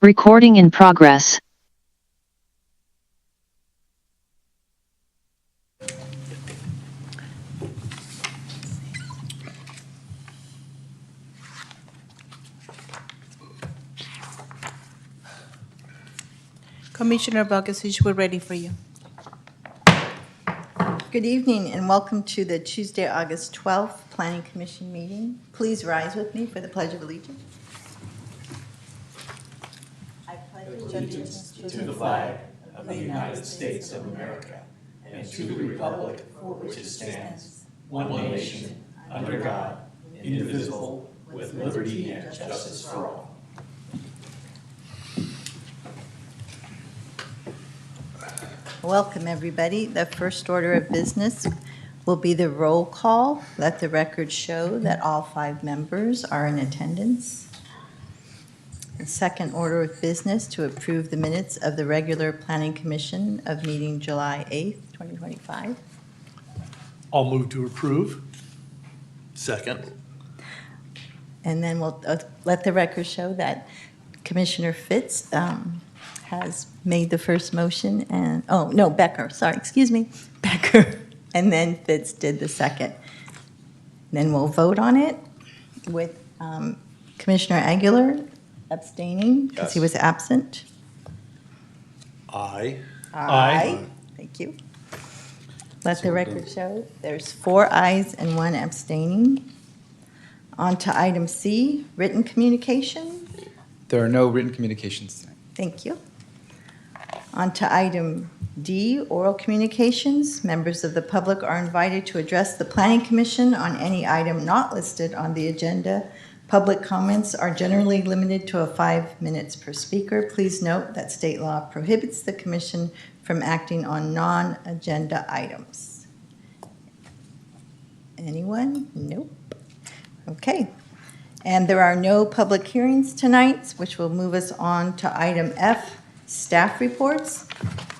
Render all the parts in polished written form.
Recording in progress. Commissioner Balkasich, we're ready for you. Good evening and welcome to the Tuesday, August 12th Planning Commission meeting. Please rise with me for the Pledge of Allegiance. I pledge allegiance to the flag of the United States of America and to the republic for which it stands, one nation, under God, indivisible, with liberty and justice for all. Welcome, everybody. The first order of business will be the roll call. Let the record show that all 5 members are in attendance. The second order of business to approve the minutes of the regular Planning Commission of meeting July 8th, 2025. I'll move to approve. Second. And then we'll let the record show that Commissioner Fitz has made the first motion and, Becker, Becker. And then Fitz did the second. Then we'll vote on it with Commissioner Aguilar abstaining because he was absent. Aye. Aye. Thank you. Let the record show there's 4 ayes and 1 abstaining. On to item C, written communication. There are no written communications tonight. Thank you. On to item D, oral communications. Members of the public are invited to address the Planning Commission on any item not listed on the agenda. Public comments are generally limited to 5 minutes per speaker. Please note that state law prohibits the Commission from acting on non-agenda items. Anyone? Nope. Okay. And there are no public hearings tonight, which will move us on to item F, staff reports.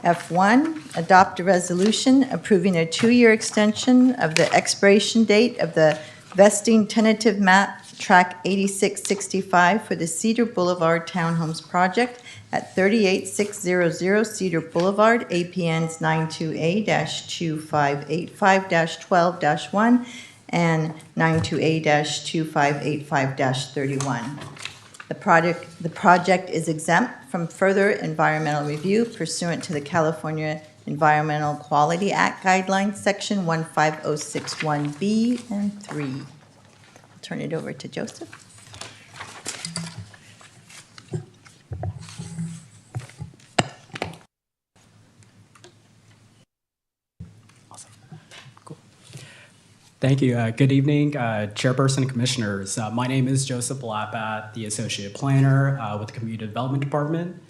F1, adopt a resolution approving a 2-year extension of the expiration date of the vesting tentative map track 8665 for the Cedar Boulevard Townhomes project at 38600 Cedar Boulevard, APNs 92A-2585-12-1 and 92A-2585-31. The project is exempt from further environmental review pursuant to the California Environmental Quality Act Guidelines, Section 15061B and 3. I'll turn it over to Joseph. Thank you. Good evening, Chairperson and Commissioners. My name is Joseph Lapat, the Associate Planner with the Community Development Department.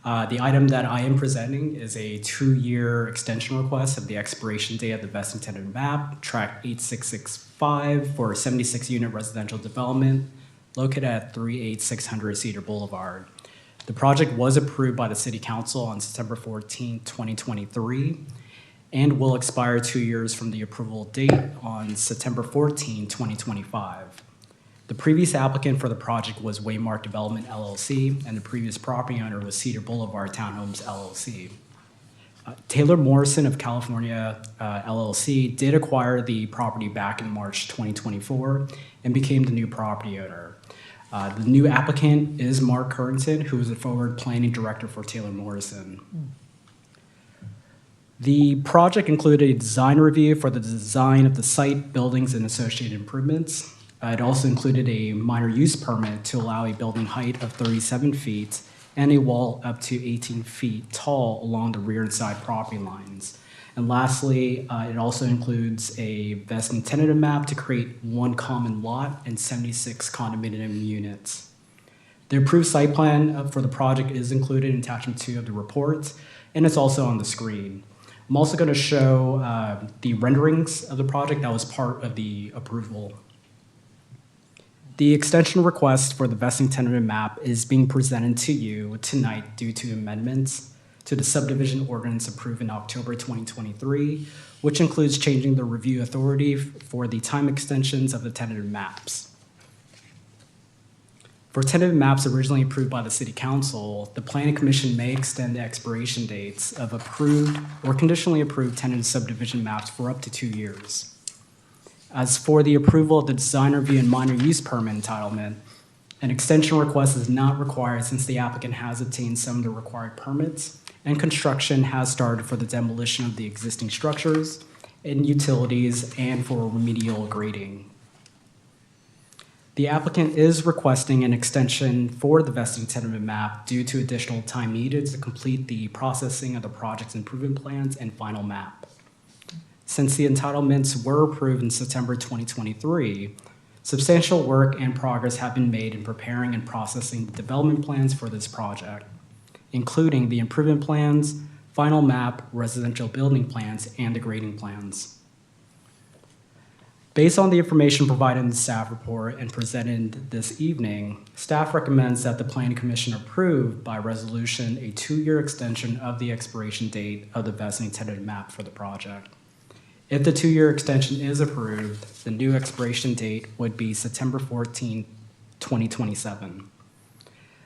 The item that I am presenting is a 2-year extension request of the expiration date of the vesting tentative map, track 8665 for a 76-unit residential development located at 38600 Cedar Boulevard. The project was approved by the City Council on September 14, 2023. And will expire 2 years from the approval date on September 14, 2025. The previous applicant for the project was Waymark Development, LLC, and the previous property owner was Cedar Boulevard Townhomes, LLC. Taylor Morrison of California, LLC, did acquire the property back in March 2024 and became the new property owner. The new applicant is Mark Currington, who is the forward planning director for Taylor Morrison. The project included a design review for the design of the site, buildings, and associated improvements. It also included a minor use permit to allow a building height of 37 feet and a wall up to 18 feet tall along the rear and side property lines. And lastly, it also includes a vesting tentative map to create 1 common lot and 76 condominium units. The approved site plan for the project is included in attachment 2 of the report, and it's also on the screen. I'm also going to show the renderings of the project that was part of the approval. The extension request for the vesting tentative map is being presented to you tonight due to amendments to the subdivision ordinance approved in October 2023, which includes changing the review authority for the time extensions of the tentative maps. For tentative maps originally approved by the City Council, the Planning Commission may extend the expiration dates of approved or conditionally approved tentative subdivision maps for up to 2 years. As for the approval of the design review and minor use permit entitlement, an extension request is not required since the applicant has obtained some of the required permits and construction has started for the demolition of the existing structures and utilities and for remedial grading. The applicant is requesting an extension for the vesting tentative map due to additional time needed to complete the processing of the project's improvement plans and final map. Since the entitlements were approved in September 2023, substantial work and progress have been made in preparing and processing the development plans for this project, including the improvement plans, final map, residential building plans, and the grading plans. Based on the information provided in the staff report and presented this evening, staff recommends that the Planning Commission approve by resolution a 2-year extension of the expiration date of the vesting tentative map for the project. If the 2-year extension is approved, the new expiration date would be September 14, 2027.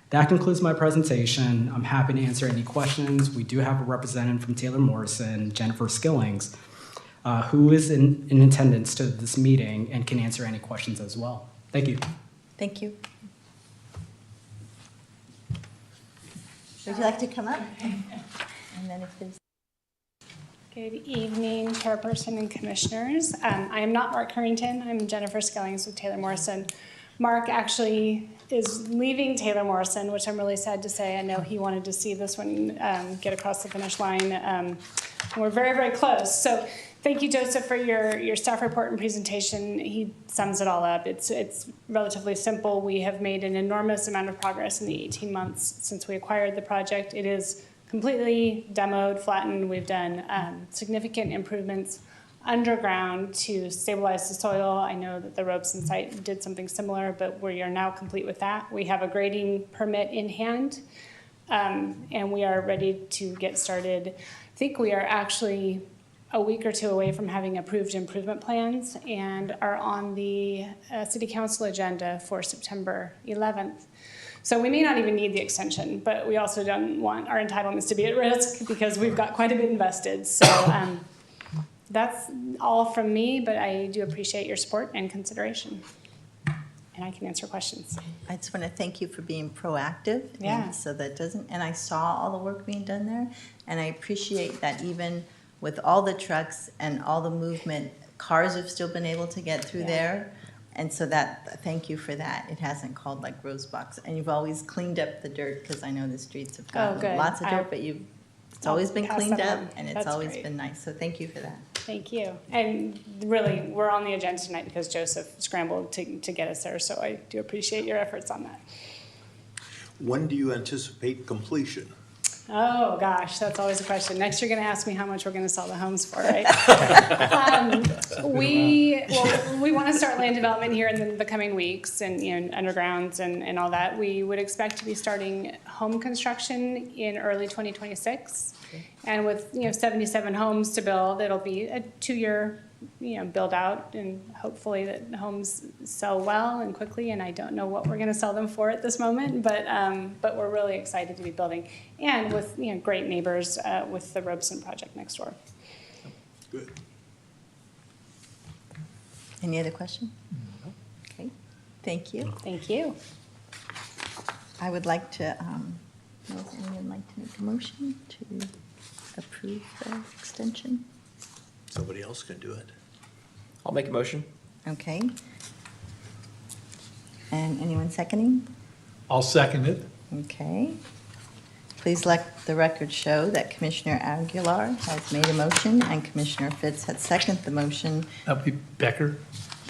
That concludes my presentation. I'm happy to answer any questions. We do have a representative from Taylor Morrison, Jennifer Skillings, who is in attendance to this meeting and can answer any questions as well. Thank you. Thank you. Would you like to come up? And then if there's... Good evening, Chairperson and Commissioners. I am not Mark Harrington. I'm Jennifer Skillings with Taylor Morrison. Mark actually is leaving Taylor Morrison, which I'm really sad to say. I know he wanted to see this one get across the finish line. We're very, very close. So thank you, Joseph, for your staff report and presentation. He sums it all up. It's relatively simple. We have made an enormous amount of progress in the 18 months since we acquired the project. It is completely demoed, flattened. We've done significant improvements underground to stabilize the soil. I know that the Robeson site did something similar, but we are now complete with that. We have a grading permit in hand, and we are ready to get started. I think we are actually a week or two away from having approved improvement plans and are on the City Council agenda for September 11th. So we may not even need the extension, but we also don't want our entitlements to be at risk because we've got quite a bit invested. So that's all from me, but I do appreciate your support and consideration. And I can answer questions. I just want to thank you for being proactive. Yeah. And so that doesn't, and I saw all the work being done there, and I appreciate that even with all the trucks and all the movement, cars have still been able to get through there. And so that, thank you for that. It hasn't called like Rosebox. And you've always cleaned up the dirt, because I know the streets have gotten lots of dirt, but it's always been cleaned up, and it's always been nice. So thank you for that. Thank you. And really, we're on the agenda tonight because Joseph scrambled to get us there, so I do appreciate your efforts on that. When do you anticipate completion? Oh, gosh, that's always a question. Next, you're going to ask me how much we're going to sell the homes for, right? We want to start land development here in the coming weeks, and undergrounds and all that. We would expect to be starting home construction in early 2026, and with 77 homes to build, it'll be a 2-year build out, and hopefully that homes sell well and quickly. And I don't know what we're going to sell them for at this moment, but we're really excited to be building, and with great neighbors with the Robeson project next door. Good. Any other question? Okay, thank you. Thank you. I would like to, would anyone like to make a motion to approve the extension? Somebody else can do it. I'll make a motion. Okay. And anyone seconding? I'll second it. Okay. Please let the record show that Commissioner Aguilar has made a motion and Commissioner Fitz had seconded the motion. That'll be Becker.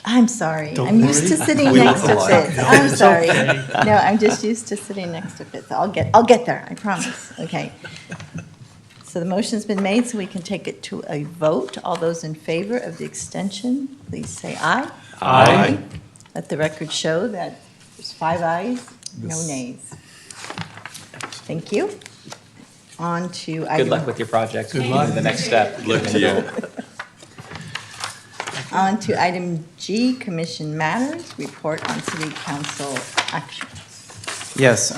I'm sorry. Don't I'm used to worry. sitting We next look to alike. Fitz. No, I'm it's sorry. okay. No, I'm just used to sitting next to Fitz. I'll get there, I promise. Okay. So the motion's been made, so we can take it to a vote. All those in favor of the extension, please say aye. Aye. Let the record show that there's 5 ayes, no nays. Thank you. On to item. Good luck with your project. Good luck. The next step. Good luck to you. On to item G, Commission Matters, Report on City Council Actions. Yes,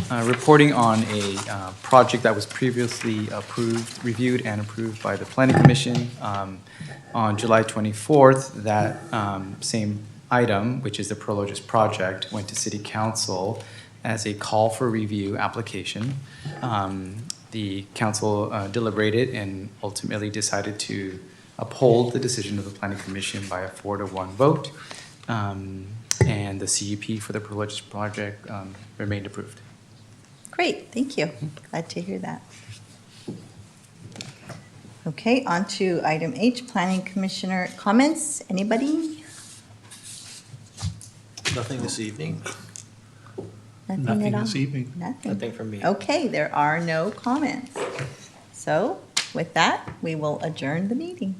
reporting on a project that was previously approved, reviewed and approved by the Planning Commission on July 24th. That same item, which is the Prologis project, went to City Council as a call for review application. The council deliberated and ultimately decided to uphold the decision of the Planning Commission by a 4-to-1 vote. And the CUP for the Prologis project remained approved. Great, thank you. Glad to hear that. Okay, on to item H, Planning Commissioner comments. Anybody? Nothing this evening. Nothing at all? this evening. Nothing. Nothing from me. Okay, there are no comments. So with that, we will adjourn the meeting.